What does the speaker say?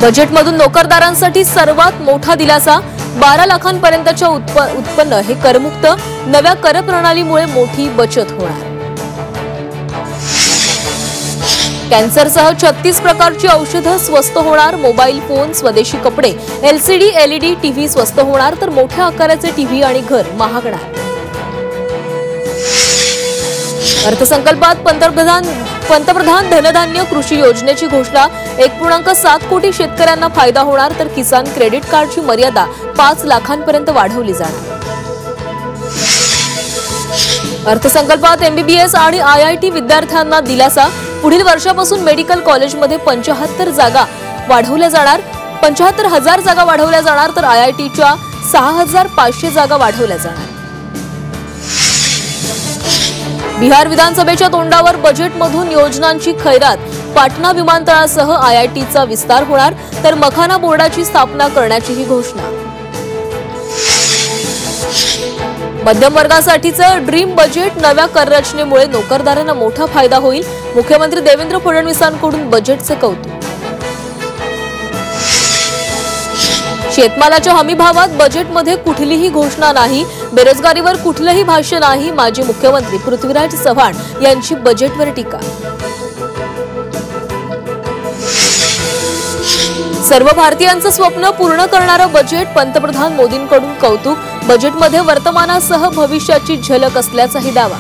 बजेटमधून नोकरदारांसाठी सर्वात मोठा दिलासा। 12 लाखांपर्यंतच्या उत्पन्न हे करमुक्त। नव्या कर प्रणालीमुळे मोठी बचत होणार। कॅन्सरसह 36 प्रकारची औषधं स्वस्त होणार। मोबाईल फोन, स्वदेशी कपडे, एलसीडी एलईडी टीव्ही स्वस्त होणार, तर मोठ्या आकाराचे टीव्ही आणि घर महागणार। अर्थसंकल्पात पंतप्रधान धनधान्य कृषी योजनेची घोषणा। 1.7 कोटी शेतकऱ्यांना फायदा होणार, तर किसान क्रेडिट कार्डची मर्यादा 5 लाखांपर्यंत वाढवली जाणार। अर्थसंकल्पात एमबीबीएस आणि आयआयटी विद्यार्थ्यांना दिलासा। पुढील वर्षापासून मेडिकल कॉलेजमध्ये 75 जागा वाढवल्या जाणार। 75,000 जागा वाढवल्या जाणार, तर आयआयटीच्या 6,500 जागा वाढवल्या जाणार। बिहार विधानसभेच्या तोंडावर बजेटमधून योजनांची खैरात। पाटणा विमानतळासह आयआयटीचा विस्तार होणार, तर मखाना बोर्डाची स्थापना करण्याचीही घोषणा। मध्यम वर्गासाठीचं ड्रीम बजेट। नव्या कररचनेमुळे नोकरदारांना मोठा फायदा होईल। मुख्यमंत्री देवेंद्र फडणवीसांकडून बजेटचे कौतुक। शेतमालाच्या हमीभावात बजेटमध्ये कुठलीही घोषणा नाही। बेरोजगारीवर कुठलंही भाष्य नाही। माजी मुख्यमंत्री पृथ्वीराज चव्हाण यांची बजेटवर टीका। सर्व भारतीयांचं स्वप्न पूर्ण करणारं बजेट। पंतप्रधान मोदींकडून कौतुक। बजेटमध्ये वर्तमानासह भविष्याची झलक असल्याचाही दावा।